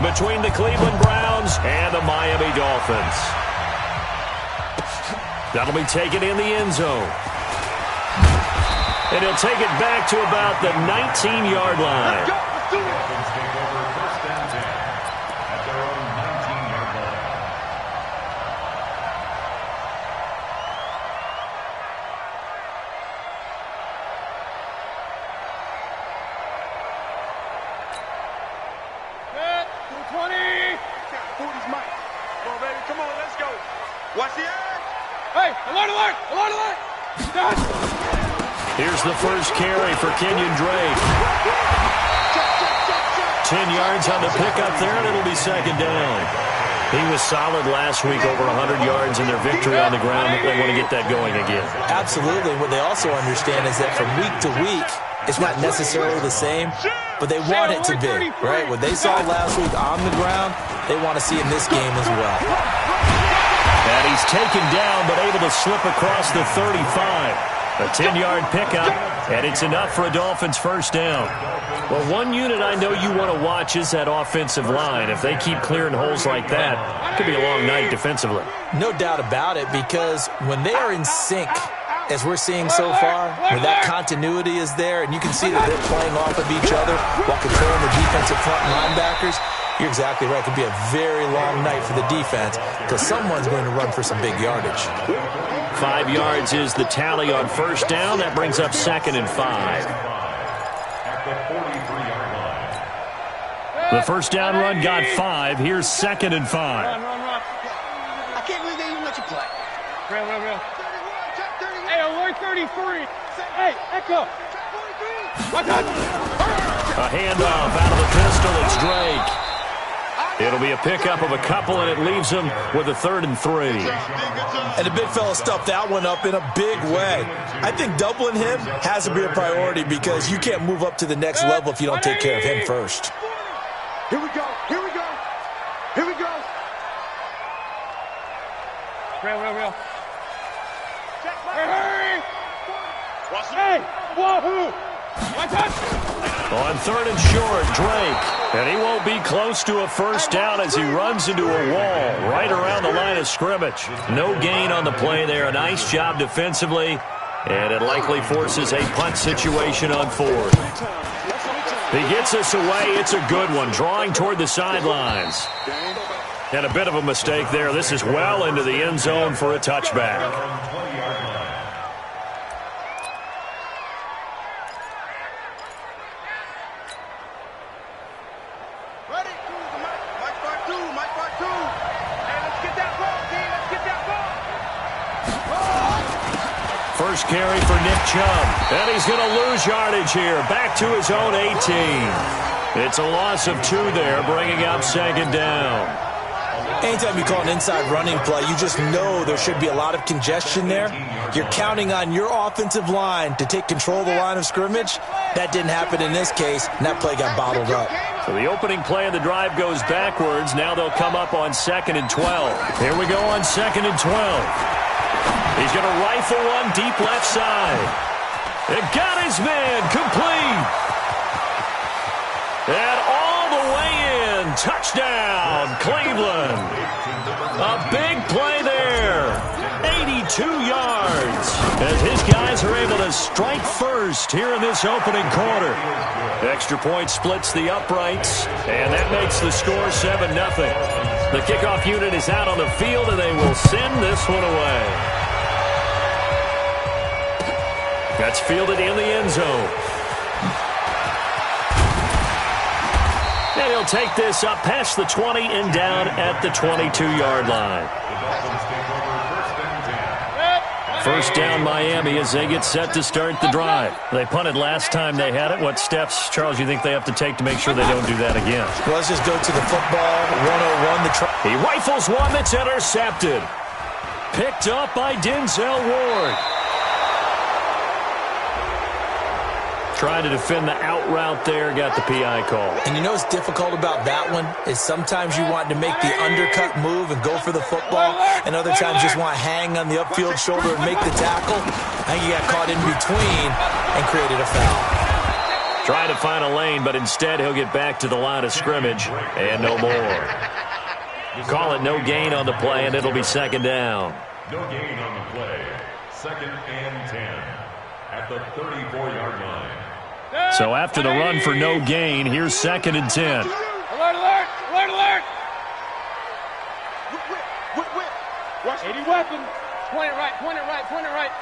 between the Cleveland Browns and the Miami Dolphins. That'll be taken in the end zone. And he'll take it back to about the 19-yard line. Let's do it. Dolphins take over first and 10 at their own 19-yard line. Set, 20. 40's Mike. Come on, baby. Come on, let's go. Watch the edge. Hey, alert, alert, alert, alert. Done. Here's the first carry for Kenyon Drake. 10 yards on the pickup there, and it'll be second down. He was solid last week, over 100 yards in their victory on the ground. They want to get that going again. Absolutely. What they also understand is that from week to week, it's not necessarily the same, but they want it to be, right? What they saw last week on the ground, they want to see in this game as well. And he's taken down, but able to slip across the 35. A 10-yard pickup, and it's enough for a Dolphins first down. Well, one unit I know you want to watch is that offensive line. If they keep clearing holes like that, it could be a long night defensively. No doubt about it, because when they are in sync, as we're seeing so far, when that continuity is there, and you can see that they're playing off of each other while controlling the defensive front linebackers, you're exactly right. It could be a very long night for the defense because someone's going to run for some big yardage. 5 yards is the tally on first down. That brings up 2nd and 5. At the 43-yard line. The first down run got 5. Here's 2nd and 5. Run. I can't believe they even let you play. Real. Hey, alert 33. Hey, Echo. Watch out. A handoff out of the pistol. It's Drake. It'll be a pickup of a couple, and it leaves him with a 3rd and 3. And the big fella stuffed that one up in a big way. I think doubling him has to be a priority because you can't move up to the next level if you don't take care of him first. Here we go. Here we go. Here we go. Real. Hurry. Hey, wahoo. Watch out. On 3rd and short, Drake. And he won't be close to a first down as he runs into a wall right around the line of scrimmage. No gain on the play there. A nice job defensively. And it likely forces a punt situation on 4th. He gets us away. It's a good one. Drawing toward the sidelines. And a bit of a mistake there. This is well into the end zone for a touchback. First carry for Nick Chubb. And he's going to lose yardage here. Back to his own 18. It's a loss of 2 there, bringing up 2nd down. Anytime you call an inside running play, you just know there should be a lot of congestion there. You're counting on your offensive line to take control of the line of scrimmage. That didn't happen in this case, and that play got bottled up. So the opening play of the drive goes backwards. Now they'll come up on 2nd and 12. Here we go on 2nd and 12. He's going to rifle one deep left side. It got his man complete. And all the way in. Touchdown, Cleveland. A big play there. 82 yards. As his guys are able to strike first here in this opening quarter. Extra point splits the uprights. And that makes the score 7-0. The kickoff unit is out on the field, and they will send this one away. That's fielded in the end zone. And he'll take this up past the 20 and down at the 22-yard line. First down Miami as they get set to start the drive. They punted last time they had it. What steps, Charles, you think they have to take to make sure they don't do that again? Well, let's just go to the football 101. He rifles one that's intercepted. Picked up by Denzel Ward. Trying to defend the out route there, got the PI call. And you know what's difficult about that one is sometimes you want to make the undercut move and go for the football, and other times just want to hang on the upfield shoulder and make the tackle. I think you got caught in between and created a foul. Trying to find a lane, but instead he'll get back to the line of scrimmage and no more. Call it no gain on the play, and it'll be second down. No gain on the play. 2nd and 10 at the 34-yard line. So after the run for no gain, here's 2nd and 10. Alert, alert, alert, alert. Watch 80 weapon. Point it right, point it right, point it right.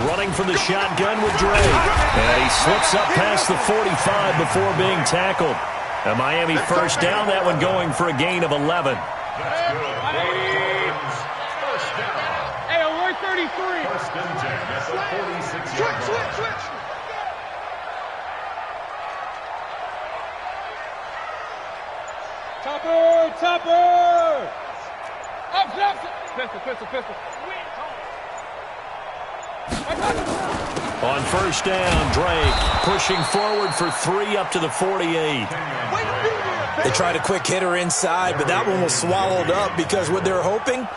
Running from the shotgun with Drake. And he slips up past the 45 before being tackled. A Miami first down, that one going for a gain of 11. That's good. First down. Hey, alert 33. 1st and 10 at the 46-yard line. switch. Topper, topper. Up. Pistol. On first down, Drake pushing forward for 3 up to the 48. They tried a quick hitter inside, but that one was swallowed up because what they're hoping,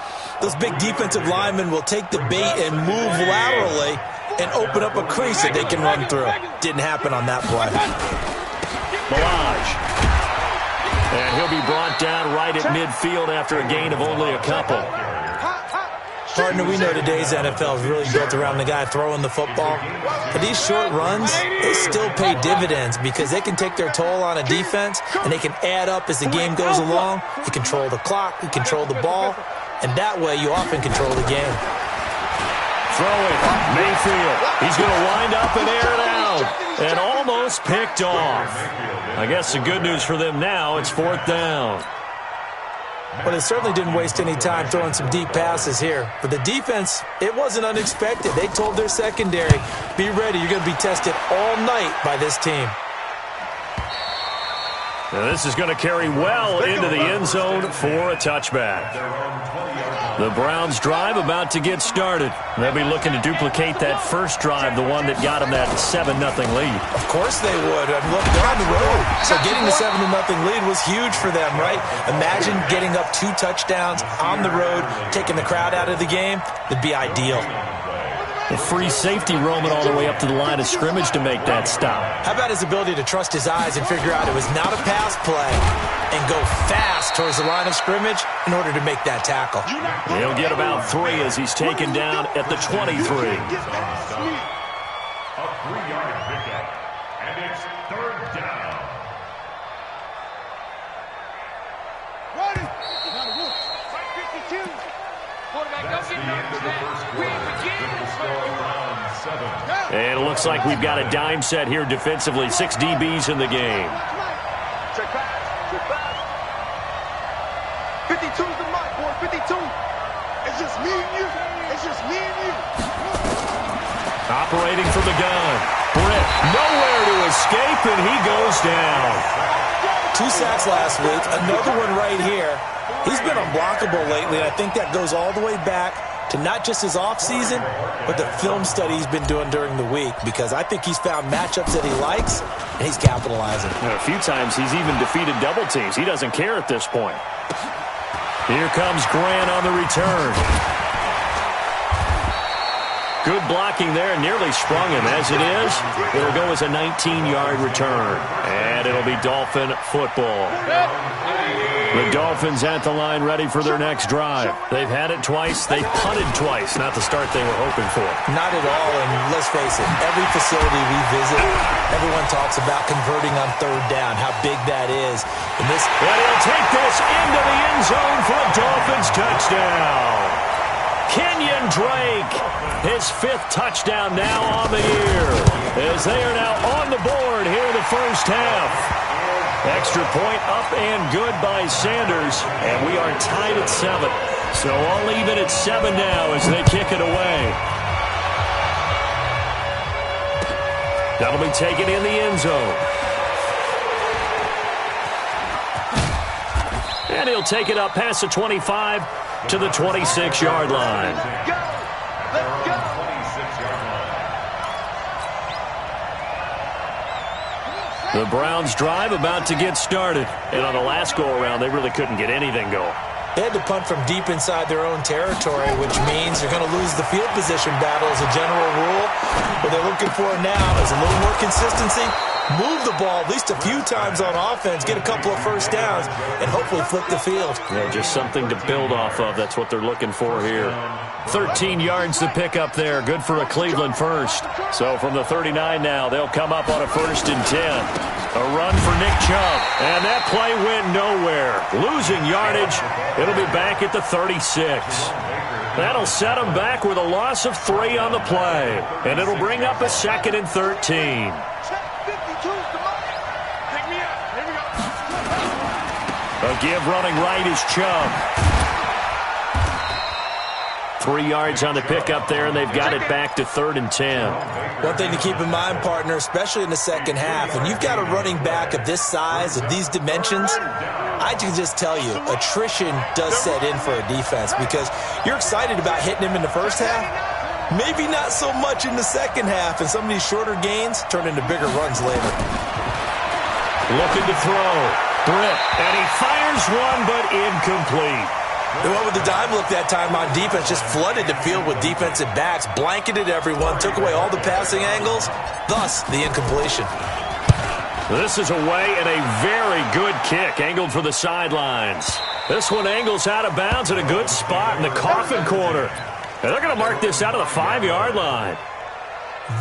those big defensive linemen will take the bait and move laterally and open up a crease that they can run through. Didn't happen on that play. Milage. And he'll be brought down right at midfield after a gain of only a couple. Partner, we know today's NFL is really built around the guy throwing the football. But these short runs, they still pay dividends because they can take their toll on a defense and they can add up as the game goes along. You control the clock, you control the ball, and that way you often control the game. Throwing, Mayfield. He's going to wind up and air it out. And almost picked off. I guess the good news for them now, it's 4th down. But it certainly didn't waste any time throwing some deep passes here. For the defense, it wasn't unexpected. They told their secondary, be ready, you're going to be tested all night by this team. Now this is going to carry well into the end zone for a touchback. The Browns drive about to get started. They'll be looking to duplicate that first drive, the one that got them that 7-0 lead. Of course they would. I mean, look, they're on the road. So getting the 7-0 lead was huge for them, right? Imagine getting up 2 touchdowns on the road, taking the crowd out of the game. It'd be ideal. The free safety roaming all the way up to the line of scrimmage to make that stop. How about his ability to trust his eyes and figure out it was not a pass play and go fast towards the line of scrimmage in order to make that tackle? He'll get about 3 as he's taken down at the 23. A 3-yard pickup, and it's 3rd down. That's the end of the first quarter. With the score around 7. And it looks like we've got a dime set here defensively. 6 DBs in the game. Check back. 52's the mark, boy. 52. It's just me and you. Operating from the gun. Britt nowhere to escape, and he goes down. 2 sacks last week, another one right here. He's been unblockable lately, and I think that goes all the way back to not just his offseason, but the film study he's been doing during the week, because I think he's found matchups that he likes, and he's capitalizing. A few times he's even defeated double teams. He doesn't care at this point. Here comes Grant on the return. Good blocking there, nearly sprung him. As it is, it'll go as a 19-yard return. And it'll be Dolphin football. The Dolphins at the line ready for their next drive. They've had it twice. They punted twice. Not the start they were hoping for. Not at all, and let's face it, every facility we visit, everyone talks about converting on 3rd down, how big that is. And he'll take this into the end zone for a Dolphins touchdown. Kenyon Drake, his 5th touchdown now on the year, as they are now on the board here in the first half. Extra point up and good by Sanders, and we are tied at 7. So all even at 7 now as they kick it away. That'll be taken in the end zone. And he'll take it up past the 25 to the 26-yard line. The Browns drive about to get started. And on the last go-around, they really couldn't get anything going. They had to punt from deep inside their own territory, which means you're going to lose the field position battle as a general rule. What they're looking for now is a little more consistency, move the ball at least a few times on offense, get a couple of first downs, and hopefully flip the field. Yeah, just something to build off of. That's what they're looking for here. 13 yards to pick up there. Good for a Cleveland first. So from the 39 now, they'll come up on a 1st and 10. A run for Nick Chubb. And that play went nowhere. Losing yardage. It'll be back at the 36. That'll set them back with a loss of 3 on the play. And it'll bring up a 2nd and 13. A give running right is Chubb. 3 yards on the pickup there, and they've got it back to 3rd and 10. One thing to keep in mind, partner, especially in the second half, and you've got a running back of this size, of these dimensions, I can just tell you, attrition does set in for a defense because you're excited about hitting him in the first half, maybe not so much in the second half, and some of these shorter gains turn into bigger runs later. Looking to throw. Britt, and he fires one, but incomplete. They went with the dime look that time on defense, just flooded the field with defensive backs, blanketed everyone, took away all the passing angles, thus the incompletion. This is away and a very good kick, angled for the sidelines. This one angles out of bounds at a good spot in the coffin corner. And they're going to mark this out of the 5-yard line.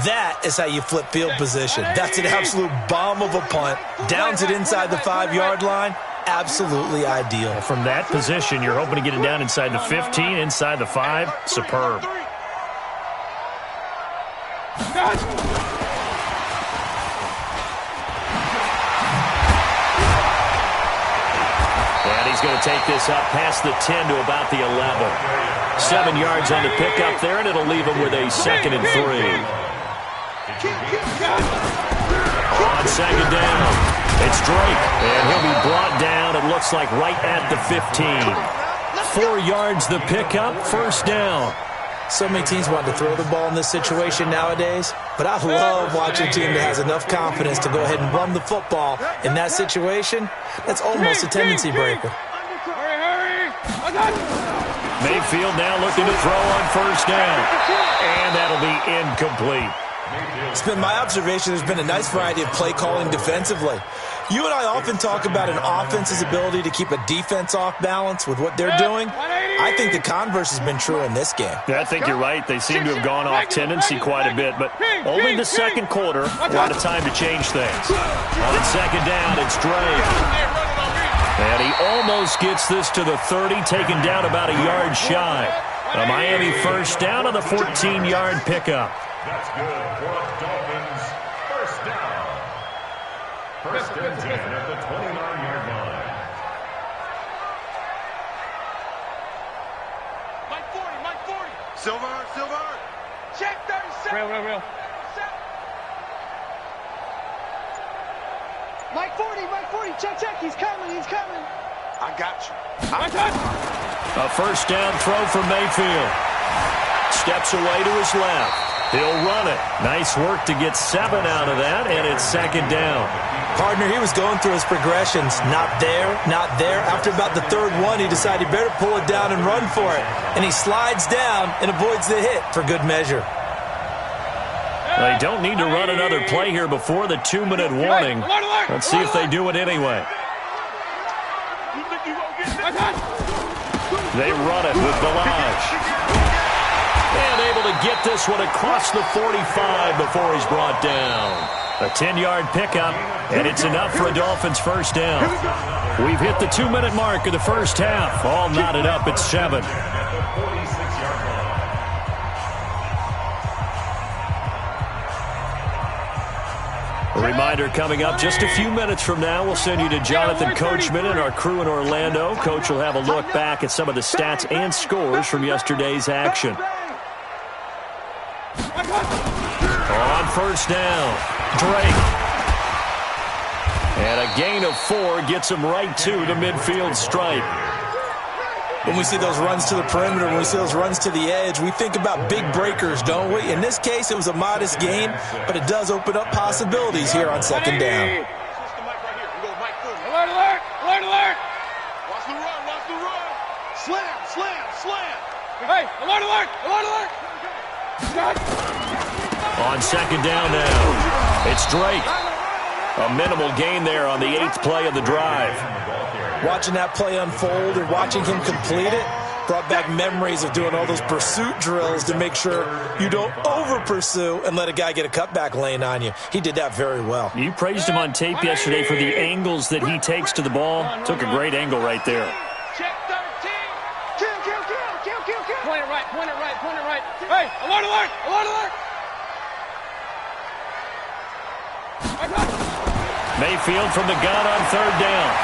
That is how you flip field position. That's an absolute bomb of a punt. Downs it inside the 5-yard line. Absolutely ideal. From that position, you're hoping to get it down inside the 15, inside the 5. Superb. And he's going to take this up past the 10 to about the 11. 7 yards on the pickup there, and it'll leave him with a 2nd and 3. On 2nd down. It's Drake, and he'll be brought down, it looks like, right at the 15. 4 yards the pickup, 1st down. So many teams want to throw the ball in this situation nowadays, but I love watching a team that has enough confidence to go ahead and run the football. In that situation, that's almost a tendency breaker. Mayfield now looking to throw on 1st down, and that'll be incomplete. It's been my observation there's been a nice variety of play calling defensively. You and I often talk about an offense's ability to keep a defense off balance with what they're doing. I think the converse has been true in this game. Yeah, I think you're right. They seem to have gone off tendency quite a bit, but only the 2nd quarter, a lot of time to change things. On 2nd down, it's Drake. And he almost gets this to the 30, taken down about a yard shy. A Miami 1st down on the 14-yard pickup. That's good for a Dolphins 1st down. 1st and 10 at the 29-yard line. Mike 40. Silver. Check 37. Real. Mike 40. Check. He's coming. I got you. A 1st down throw from Mayfield. Steps away to his left. He'll run it. Nice work to get 7 out of that, and it's 2nd down. Partner, he was going through his progressions. Not there. After about the 3rd one, he decided he better pull it down and run for it. And he slides down and avoids the hit for good measure. They don't need to run another play here before the 2-minute warning. Let's see if they do it anyway. They run it with Balaj. And able to get this one across the 45 before he's brought down. A 10-yard pickup, and it's enough for a Dolphins 1st down. We've hit the 2-minute mark of the 1st half. All knotted up at 7. A reminder coming up just a few minutes from now, we'll send you to Jonathan Coachman and our crew in Orlando. Coach will have a look back at some of the stats and scores from yesterday's action. On 1st down, Drake. And a gain of 4 gets him right to the midfield stripe. When we see those runs to the perimeter, when we see those runs to the edge, we think about big breakers, don't we? In this case, it was a modest gain, but it does open up possibilities here on 2nd down. Alert! Watch the run. Slam, slam, slam. Hey, alert, alert, alert, alert. On second down now, it's Drake. A minimal gain there on the 8th play of the drive. Watching that play unfold and watching him complete it brought back memories of doing all those pursuit drills to make sure you don't over-pursue and let a guy get a cutback lane on you. He did that very well. You praised him on tape yesterday for the angles that he takes to the ball. Took a great angle right there. Check 13. Kill. Point it right, point it right, point it right. Hey, alert, alert, alert, alert. Mayfield from the gun on third down.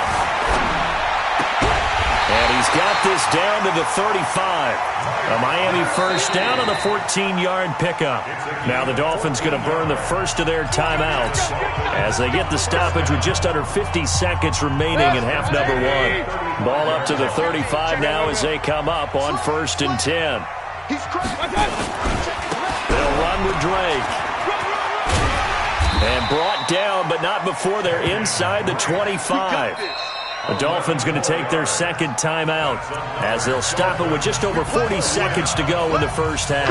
And he's got this down to the 35. A Miami first down on the 14-yard pickup. Now the Dolphins going to burn the first of their timeouts as they get the stoppage with just under 50 seconds remaining in half number 1. Ball up to the 35 now as they come up on 1st and 10. They'll run with Drake. And brought down, but not before they're inside the 25. The Dolphins going to take their second timeout as they'll stop it with just over 40 seconds to go in the first half.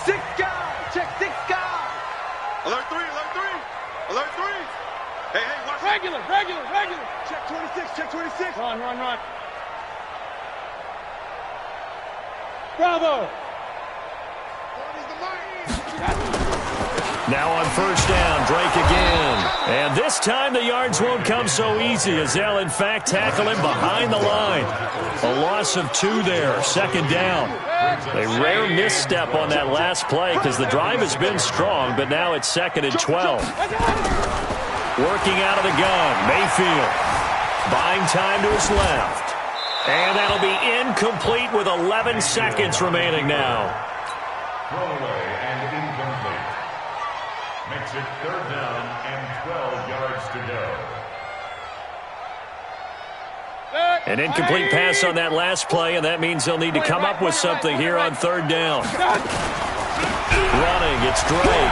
Six guys. Check 6 guys. Alert 3, alert 3. Alert 3. Hey, watch Regular. Check 26. Check 26. Run. Bravo. Now on first down, Drake again. And this time the yards won't come so easy as they'll in fact tackle him behind the line. A loss of 2 there, second down. A rare misstep on that last play because the drive has been strong, but now it's 2nd and 12. Working out of the gun, Mayfield. Buying time to his left. And that'll be incomplete with 11 seconds remaining now. Throwaway and incomplete. Makes it 3rd down and 12 yards to go. An incomplete pass on that last play, and that means they'll need to come up with something here on 3rd down. Running, it's Drake.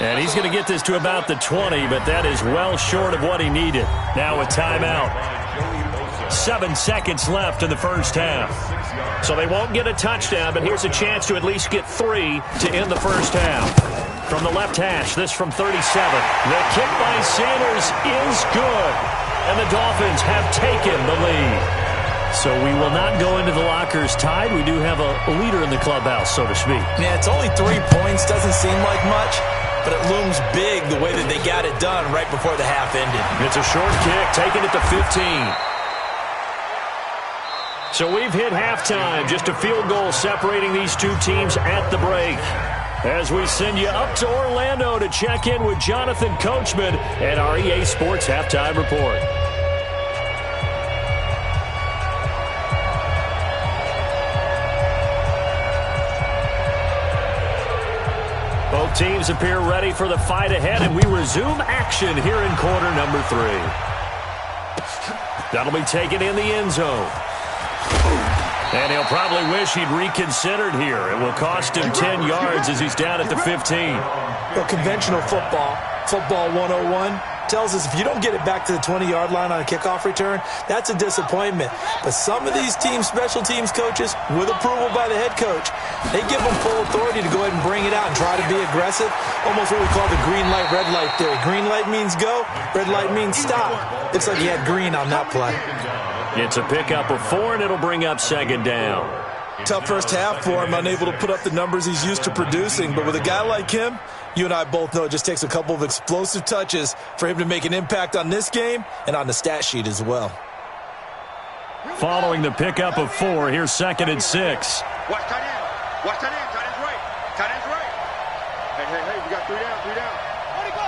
And he's going to get this to about the 20, but that is well short of what he needed. Now a timeout. 7 seconds left in the first half. So they won't get a touchdown, but here's a chance to at least get 3 to end the first half. From the left hash, this from 37. The kick by Sanders is good, and the Dolphins have taken the lead. So we will not go into the lockers tied. We do have a leader in the clubhouse, so to speak. Yeah, it's only 3 points. Doesn't seem like much, but it looms big the way that they got it done right before the half ended. It's a short kick, taking it to 15. So we've hit halftime. Just a field goal separating these two teams at the break. As we send you up to Orlando to check in with Jonathan Coachman and our EA Sports Halftime Report. Both teams appear ready for the fight ahead, and we resume action here in quarter number 3. That'll be taken in the end zone. And he'll probably wish he'd reconsidered here. It will cost him 10 yards as he's down at the 15. Well, conventional football 101, tells us if you don't get it back to the 20-yard line on a kickoff return, that's a disappointment. But some of these teams, special teams coaches, with approval by the head coach, they give them full authority to go ahead and bring it out and try to be aggressive. Almost what we call the green light, red light theory. Green light means go, red light means stop. Looks like he had green on that play. It's a pickup of 4, and it'll bring up second down. Tough first half for him, unable to put up the numbers he's used to producing. But with a guy like him, you and I both know it just takes a couple of explosive touches for him to make an impact on this game and on the stat sheet as well. Following the pickup of 4, here's 2nd and 6. Watch tight end. Watch tight end. Tight end's right. Tight end's right. Hey, we got 3 down, 3 down. Where'd he go?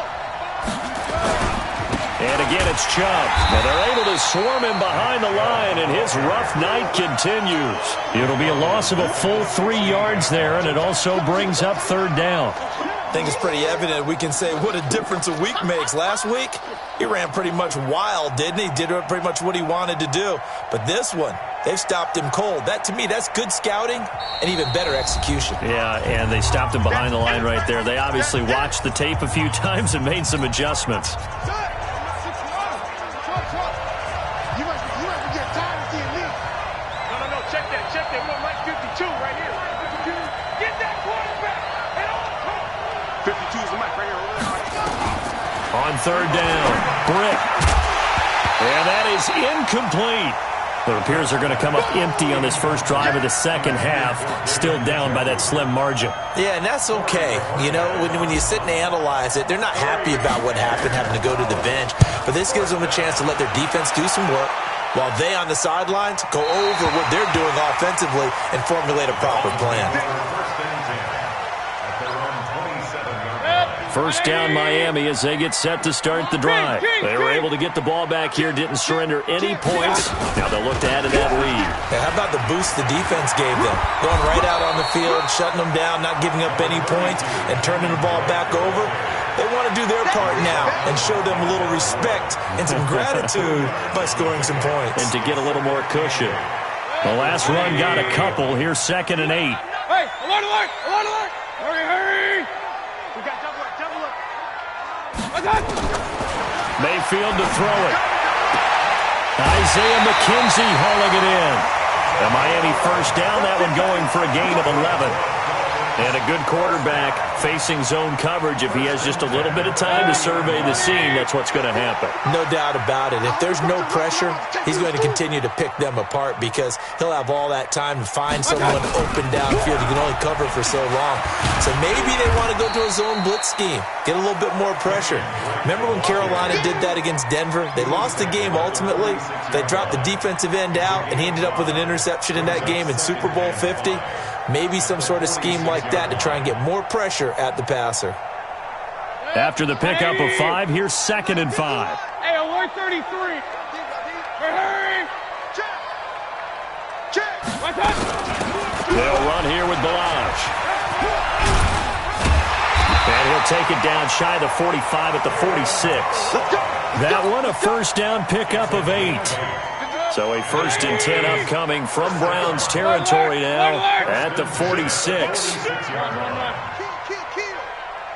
And again, it's Chubb. But they're able to swarm him behind the line, and his rough night continues. It'll be a loss of a full 3 yards there, and it also brings up 3rd down. I think it's pretty evident. We can say what a difference a week makes. Last week, he ran pretty much wild, didn't he? Did pretty much what he wanted to do. But this one, They've stopped him cold. That, to me, that's good scouting and even better execution. Yeah, and they stopped him behind the line right there. They obviously watched the tape a few times and made some adjustments. Check that. One like 52 right here. 52. Get that quarterback. And on 52 is the mic right here. On third down, Britt. And that is incomplete. It appears they're going to come up empty on this first drive of the second half, still down by that slim margin. Yeah, and that's okay. You know, when you sit and analyze it, they're not happy about what happened, having to go to the bench. But this gives them a chance to let their defense do some work while they on the sidelines go over what they're doing offensively and formulate a proper plan. First down Miami as they get set to start the drive. They were able to get the ball back here, didn't surrender any points. Now they'll look to add to that lead. Now, how about the boost the defense gave them? Going right out on the field, shutting them down, not giving up any points, and turning the ball back over. They want to do their part now and show them a little respect and some gratitude by scoring some points. And to get a little more cushion. The last run got a couple. Here's 2nd and 8. Hey, alert! Hurry! We got double up. Mayfield to throw it. Isaiah McKenzie hauling it in. The Miami first down, that one going for a gain of 11. And a good quarterback facing zone coverage. If he has just a little bit of time to survey the scene, that's what's going to happen. No doubt about it. If there's no pressure, he's going to continue to pick them apart because he'll have all that time to find someone open downfield. He can only cover for so long. So maybe they want to go to a zone blitz scheme, get a little bit more pressure. Remember when Carolina did that against Denver? They lost the game ultimately. They dropped the defensive end out, and he ended up with an interception in that game in Super Bowl 50. Maybe some sort of scheme like that to try and get more pressure at the passer. After the pickup of 5, here's 2nd and 5. Hey, alert 33. Hurry! Check! They'll run here with Balaj. And he'll take it down shy of the 45 at the 46. That one a first down pickup of 8. So a 1st and 10 upcoming from Browns territory now at the 46.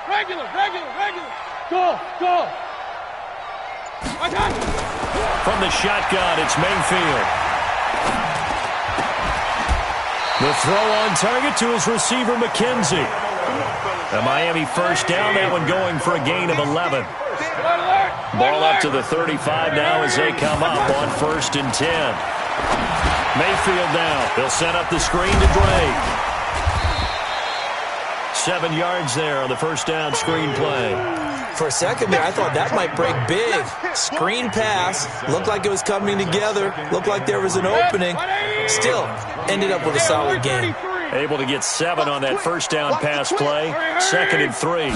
Regular. Go. From the shotgun, it's Mayfield. The throw on target to his receiver, McKenzie. The Miami first down, that one going for a gain of 11. Ball up to the 35 now as they come up on 1st and 10. Mayfield now. They'll set up the screen to Drake. 7 yards there on the first down screen play. For a second there, I thought that might break big. Screen pass. Looked like it was coming together. Looked like there was an opening. Still, ended up with a solid game. Able to get 7 on that first down pass play. 2nd and 3.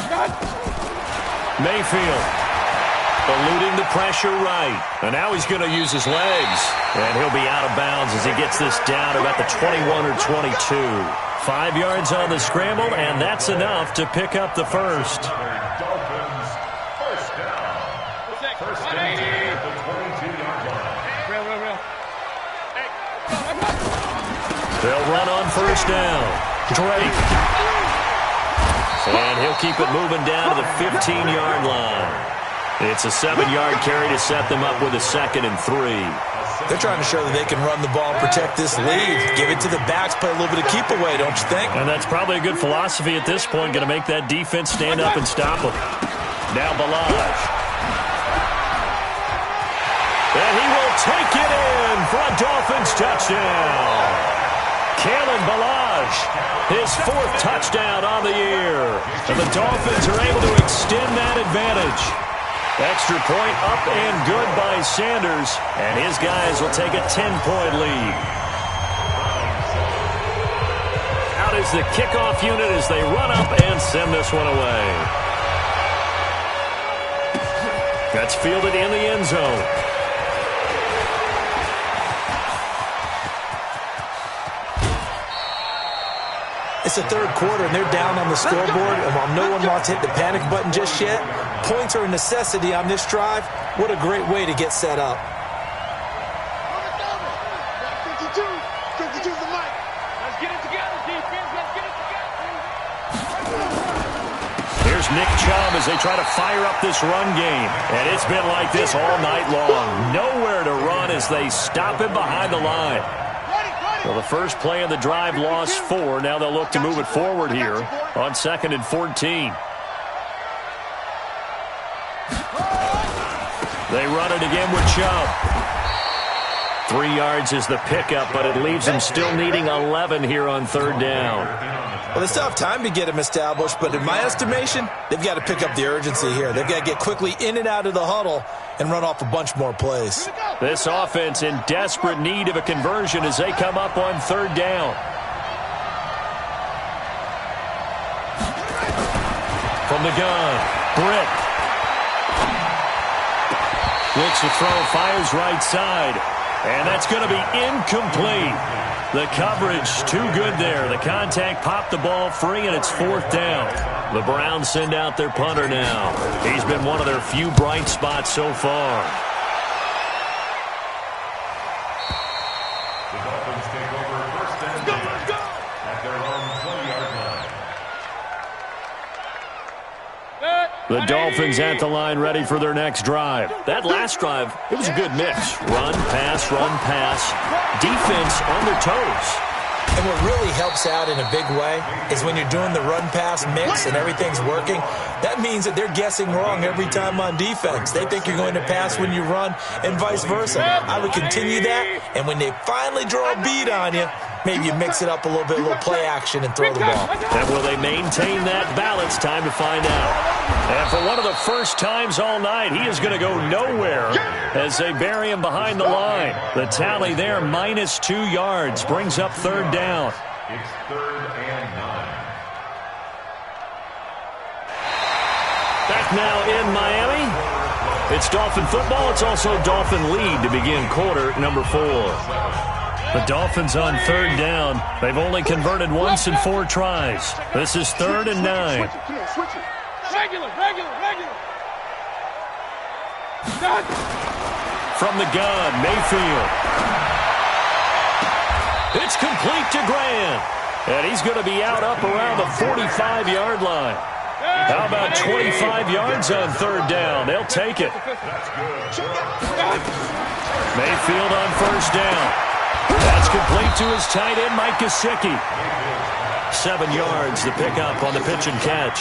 Mayfield eluding the pressure right. And now he's going to use his legs. And he'll be out of bounds as he gets this down to about the 21 or 22. 5 yards on the scramble, and that's enough to pick up the first. Dolphins, first down. First and 10 at the 22-yard line. Real. They'll run on first down. Drake. And he'll keep it moving down to the 15-yard line. It's a 7-yard carry to set them up with a 2nd and 3. They're trying to show that they can run the ball and protect this lead. Give it to the backs, play a little bit of keep away, don't you think? And that's probably a good philosophy at this point, going to make that defense stand up and stop them. Now Balaj. And he will take it in for a Dolphins touchdown. Kalen Balaj, his 4th touchdown on the year. And the Dolphins are able to extend that advantage. Extra point up and good by Sanders. And his guys will take a 10-point lead. Out is the kickoff unit as they run up and send this one away. That's fielded in the end zone. It's the 3rd quarter, and they're down on the scoreboard. And while no one wants to hit the panic button just yet, points are a necessity on this drive. What a great way to get set up. 52's the mic. Let's get it together, defense. Let's get it together. Here's Nick Chubb as they try to fire up this run game. And it's been like this all night long. Nowhere to run as they stop him behind the line. Well, the first play of the drive lost 4. Now they'll look to move it forward here on 2nd and 14. They run it again with Chubb. 3 yards is the pickup, but it leaves them still needing 11 here on 3rd down. Well, they still have time to get him established, but in my estimation, they've got to pick up the urgency here. They've got to get quickly in and out of the huddle and run off a bunch more plays. This offense in desperate need of a conversion as they come up on 3rd down. From the gun, Britt. Looks to throw, fires right side. And that's going to be incomplete. The coverage too good there. The contact popped the ball free, and it's 4th down. The Browns send out their punter now. He's been one of their few bright spots so far. The Dolphins take over 1st and 10 at their own 20-yard line. The Dolphins at the line ready for their next drive. That last drive, it was a good mix. Run, pass, defense on their toes. And what really helps out in a big way is when you're doing the run-pass mix and everything's working, that means that they're guessing wrong every time on defense. They think you're going to pass when you run and vice versa. I would continue that, and when they finally draw a bead on you, maybe you mix it up a little bit, a little play action, and throw the ball. And will they maintain that balance? Time to find out. And for one of the first times all night, he is going to go nowhere as they bury him behind the line. The tally there, -2 yards, brings up 3rd down. It's 3rd and 9. Back now in Miami. It's Dolphin football. It's also Dolphin lead to begin quarter number 4. The Dolphins on 3rd down. They've only converted once in 4 tries. This is 3rd and 9. Regular. From the gun, Mayfield. It's complete to Grant. And he's going to be out up around the 45-yard line. How about 25 yards on 3rd down? They'll take it. Mayfield on 1st down. That's complete to his tight end, Mike Gesicki. 7 yards, the pickup on the pitch and catch.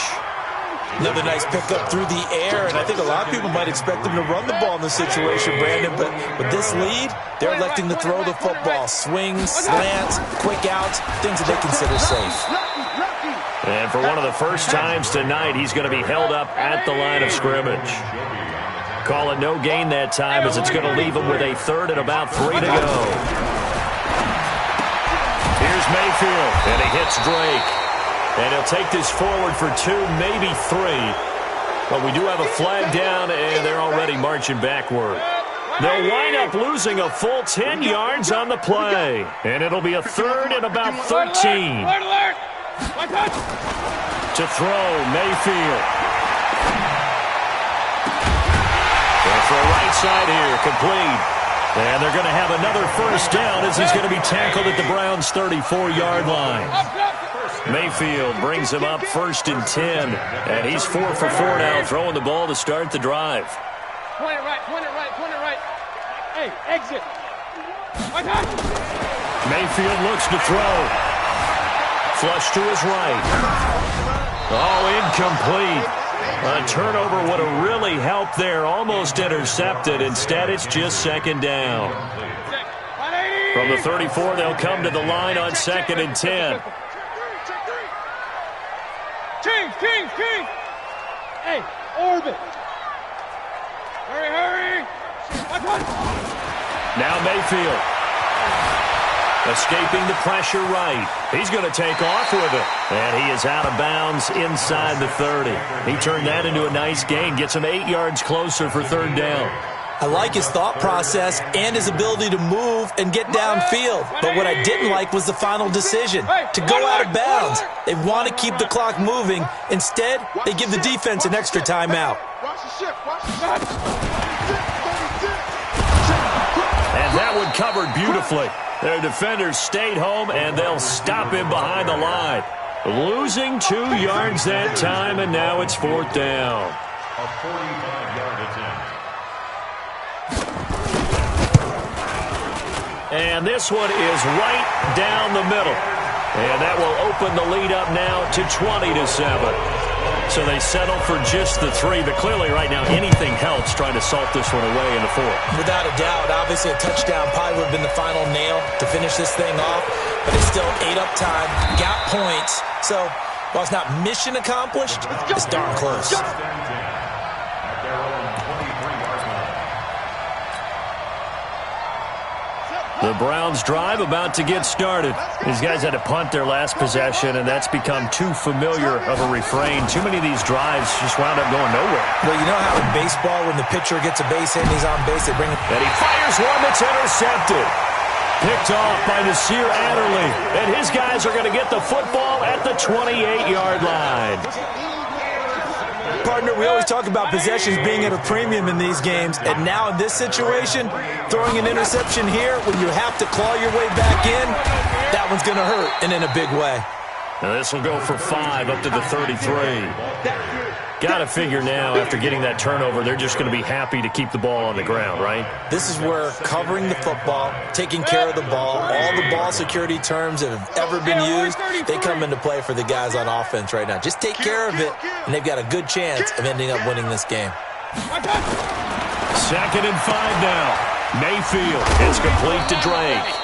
Another nice pickup through the air, and I think a lot of people might expect them to run the ball in this situation, Brandon, but with this lead, they're electing to throw the football. Swings, slants, quick outs, things that they consider safe. And for one of the first times tonight, he's going to be held up at the line of scrimmage. Call it no gain that time as it's going to leave him with a 3rd and about 3 to go. Here's Mayfield, and he hits Drake. And he'll take this forward for 2, maybe 3. But we do have a flag down, and they're already marching backward. They'll wind up losing a full 10 yards on the play. And it'll be a 3rd and about 13. To throw, Mayfield. And for a right side here, complete. And they're going to have another 1st down as he's going to be tackled at the Browns' 34-yard line. Mayfield brings him up 1st and 10. And he's 4 for 4 now, throwing the ball to start the drive. Point it right. Hey, exit. Mayfield looks to throw. Flush to his right. Oh, incomplete. A turnover would have really helped there. Almost intercepted. Instead, it's just 2nd down. From the 34, they'll come to the line on 2nd and 10. King. Hey, orbit. Hurry. Now Mayfield. Escaping the pressure right. He's going to take off with it. And he is out of bounds inside the 30. He turned that into a nice gain. Gets him 8 yards closer for 3rd down. I like his thought process and his ability to move and get downfield. But what I didn't like was the final decision, to go out of bounds. They want to keep the clock moving. Instead, they give the defense an extra timeout. And that one covered beautifully. Their defenders stayed home, and they'll stop him behind the line. Losing 2 yards that time, and now it's 4th down. A 45-yard attempt. And this one is right down the middle. And that will open the lead up now to 20-7. So they settle for just the 3, but clearly right now anything helps trying to salt this one away in the 4th. Without a doubt, obviously a touchdown probably would have been the final nail to finish this thing off, but it's still 8 up time, got points. So while it's not mission accomplished, it's darn close. The Browns drive about to get started. These guys had to punt their last possession, and that's become too familiar of a refrain. Too many of these drives just wound up going nowhere. Well, you know how in baseball when the pitcher gets a base hit and he's on base, they bring him. And he fires one that's intercepted. Picked off by Nasir Adderley. And his guys are going to get the football at the 28-yard line. Partner, we always talk about possessions being at a premium in these games, and now in this situation, throwing an interception here when you have to claw your way back in, that one's going to hurt, and in a big way. Now this will go for 5 up to the 33. Got to figure now, after getting that turnover, they're just going to be happy to keep the ball on the ground, right? This is where covering the football, taking care of the ball, all the ball security terms that have ever been used, they come into play for the guys on offense right now. Just take care of it, and they've got a good chance of ending up winning this game. 2nd and 5 now. Mayfield is complete to Drake.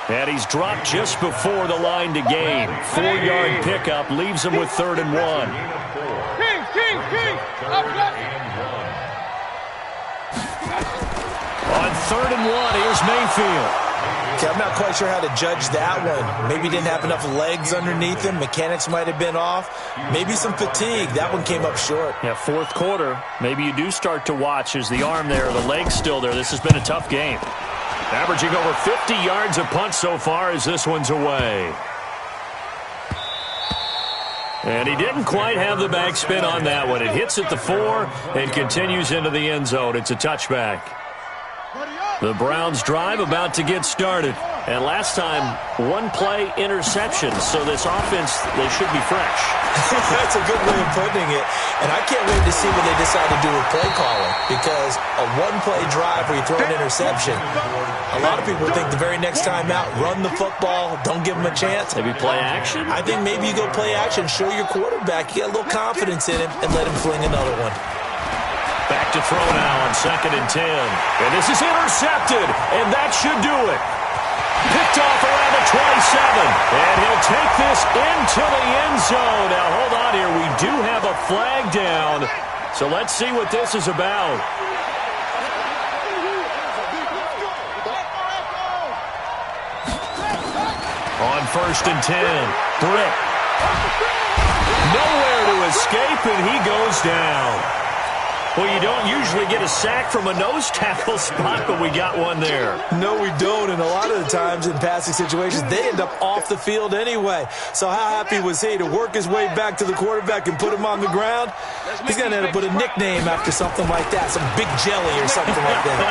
And he's dropped just before the line to gain. 4-yard pickup leaves him with 3rd and 1. On 3rd and 1, here's Mayfield. Okay, I'm not quite sure how to judge that one. Maybe he didn't have enough legs underneath him. Mechanics might have been off. Maybe some fatigue. That one came up short. Yeah, 4th quarter. Maybe you do start to watch as the arm there, the leg's still there. This has been a tough game. Averaging over 50 yards a punt so far as this one's away. And he didn't quite have the backspin on that one. It hits at the 4 and continues into the end zone. It's a touchback. The Browns drive about to get started. And last time, 1-play interception. So this offense, they should be fresh. That's a good way of putting it. And I can't wait to see what they decide to do with play calling. Because a 1-play drive where you throw an interception, a lot of people think the very next time out, run the football, don't give them a chance. Maybe play action? I think maybe you go play action, show your quarterback, you get a little confidence in him, and let him fling another one. Back to throw now on 2nd and 10. And this is intercepted, and that should do it. Picked off around the 27. And he'll take this into the end zone. Now, hold on here. We do have a flag down. So let's see what this is about. On 1st and 10. Britt. Nowhere to escape, and he goes down. Well, you don't usually get a sack from a nose tackle spot, but we got one there. No, we don't, and a lot of the times in passing situations, they end up off the field anyway. So how happy was he to work his way back to the quarterback and put him on the ground? He's going to end up with a nickname after something like that, some big jelly or something like that.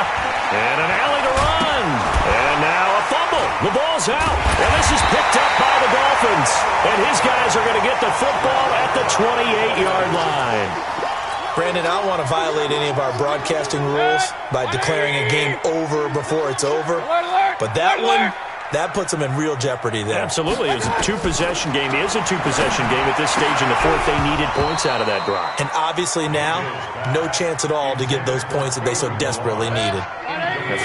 And an alley to run. And now a fumble. The ball's out. And this is picked up by the Dolphins. And his guys are going to get the football at the 28-yard line. Brandon, I don't want to violate any of our broadcasting rules by declaring a game over before it's over. But that one, that puts them in real jeopardy there. Absolutely. It's a 2-possession game. It is a 2-possession game at this stage in the 4th. They needed points out of that drive. And obviously now, no chance at all to get those points that they so desperately needed.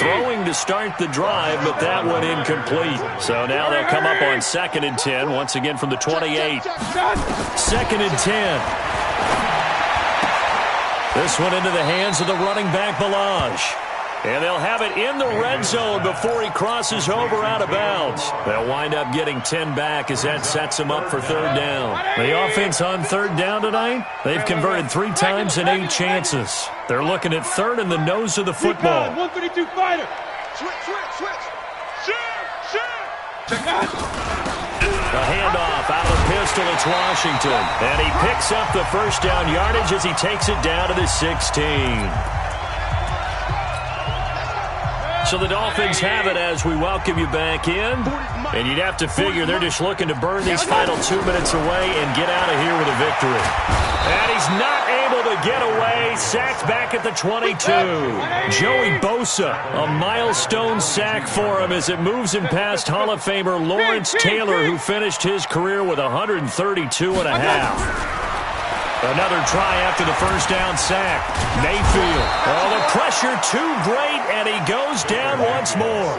Throwing to start the drive, but that one incomplete. So now they'll come up on 2nd and 10, once again from the 28. 2nd and 10. This one into the hands of the running back, Balaj. And they'll have it in the red zone before he crosses over out of bounds. They'll wind up getting 10 back as that sets them up for 3rd down. The offense on 3rd down tonight, they've converted 3 times in 8 chances. They're looking at 3rd in the nose of the football. 132 fighter. Switch. Check out. A handoff out of the pistol. It's Washington. And he picks up the 1st down yardage as he takes it down to the 16. So the Dolphins have it as we welcome you back in. And you'd have to figure they're just looking to burn these final 2 minutes away and get out of here with a victory. And he's not able to get away. Sacked back at the 22. Joey Bosa, a milestone sack for him as it moves him past Hall of Famer Lawrence Taylor, who finished his career with 132 and a half. Another try after the first down sack. Mayfield. Oh, the pressure too great, and he goes down once more.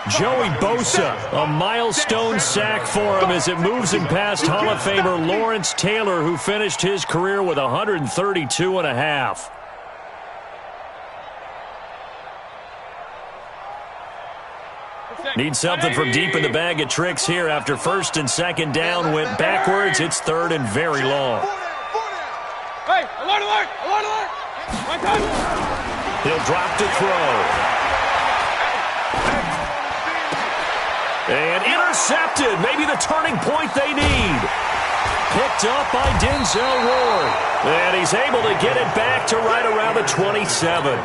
Joey Bosa, a milestone sack for him as it moves him past Hall of Famer Lawrence Taylor, who finished his career with 132 and a half. Need something from deep in the bag of tricks here after first and second down went backwards. It's third and very long. Hey, alert, alert, alert, alert. My time. He'll drop to throw. And intercepted. Maybe the turning point they need. Picked up by Denzel Ward. And he's able to get it back to right around the 27.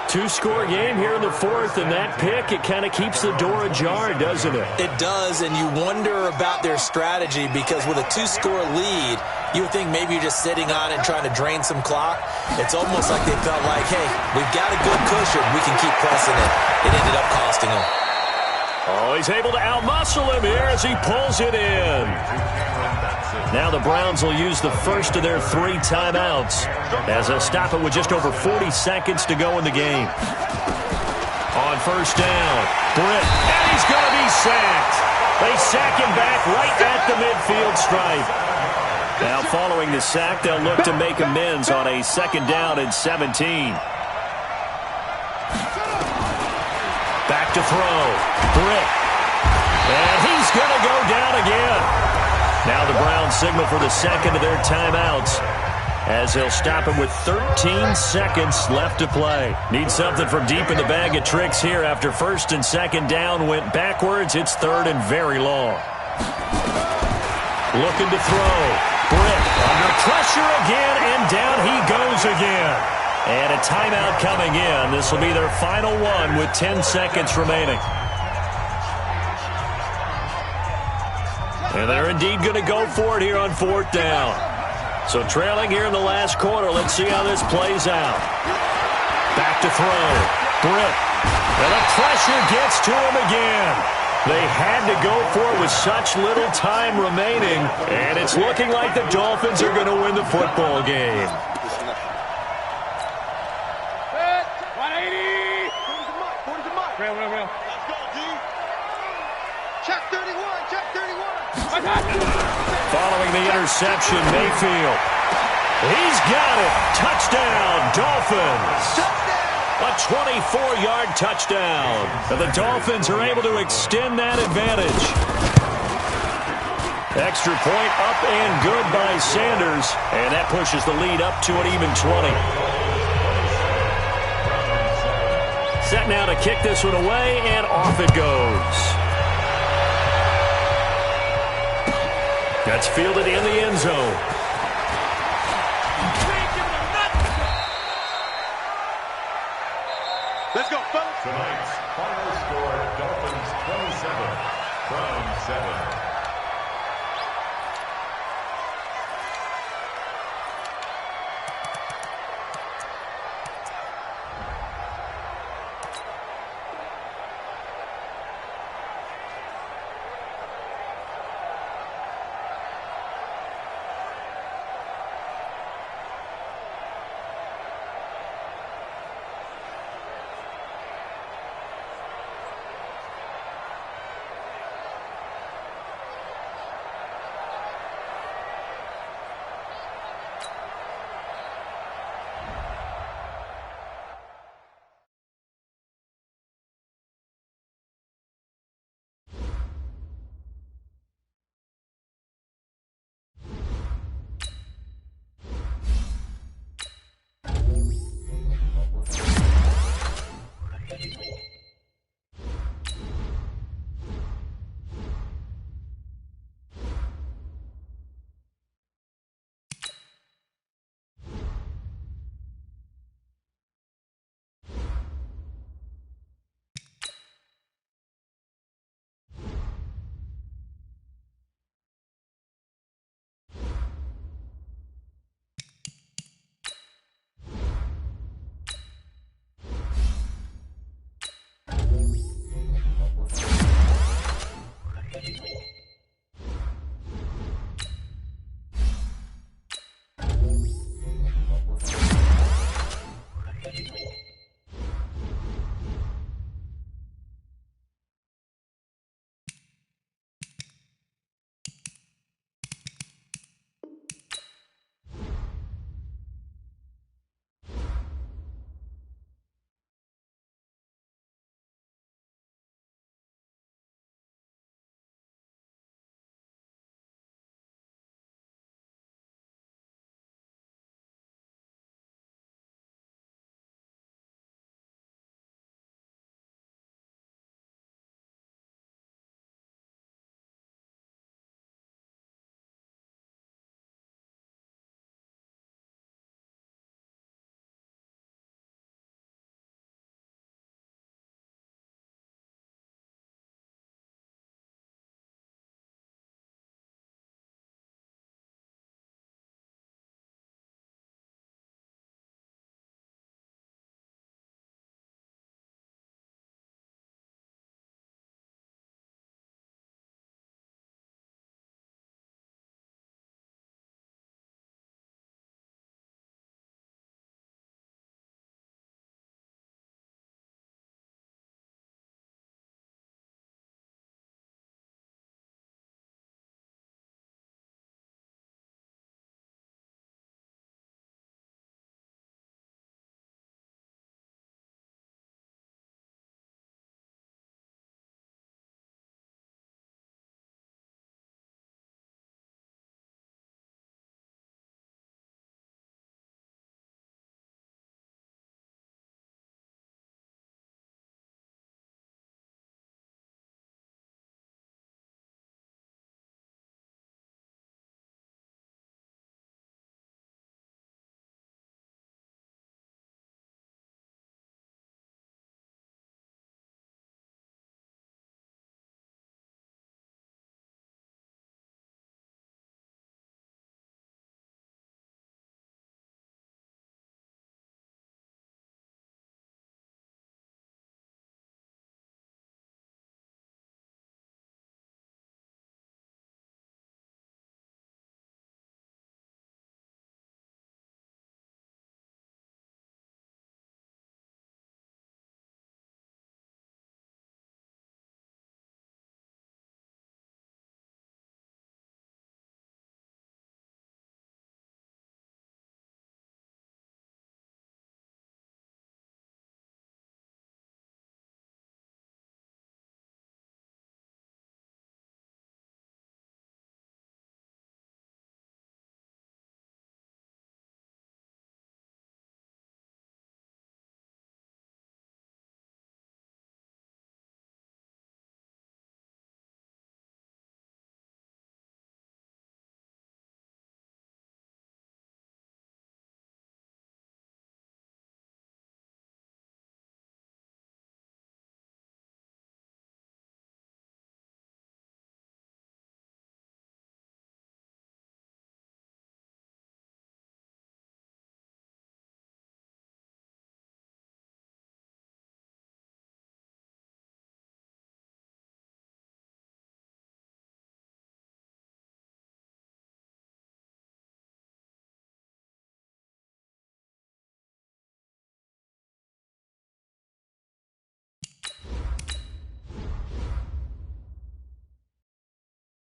Two-score game here in the fourth, and that pick, it kind of keeps the door ajar, doesn't it? It does, and you wonder about their strategy because with a two-score lead, you would think maybe you're just sitting on it and trying to drain some clock. It's almost like they felt like, hey, we've got a good cushion. We can keep pressing it. It ended up costing them. Oh, he's able to outmuscle him here as he pulls it in. Now the Browns will use the first of their 3 timeouts as they'll stop it with just over 40 seconds to go in the game. On first down, Britt, and he's going to be sacked. They sack him back right at the midfield stripe. Now following the sack, they'll look to make amends on a second down and 17. Back to throw, Britt, and he's going to go down again. Now the Browns signal for the second of their timeouts as they'll stop it with 13 seconds left to play. Need something from deep in the bag of tricks here after first and second down went backwards. It's third and very long. Looking to throw. Britt under pressure again, and down he goes again. And a timeout coming in. This will be their final one with 10 seconds remaining. And they're indeed going to go for it here on fourth down. So trailing here in the last quarter. Let's see how this plays out. Back to throw. Britt. And the pressure gets to him again. They had to go for it with such little time remaining. And it's looking like the Dolphins are going to win the football game. 180. Real. Let's go, D. Check 31, check 31. Following the interception, Mayfield. He's got it. Touchdown, Dolphins. A 24-yard touchdown. And the Dolphins are able to extend that advantage. Extra point up and good by Sanders. And that pushes the lead up to an even 20. Set now to kick this one away, and off it goes. That's fielded in the end zone.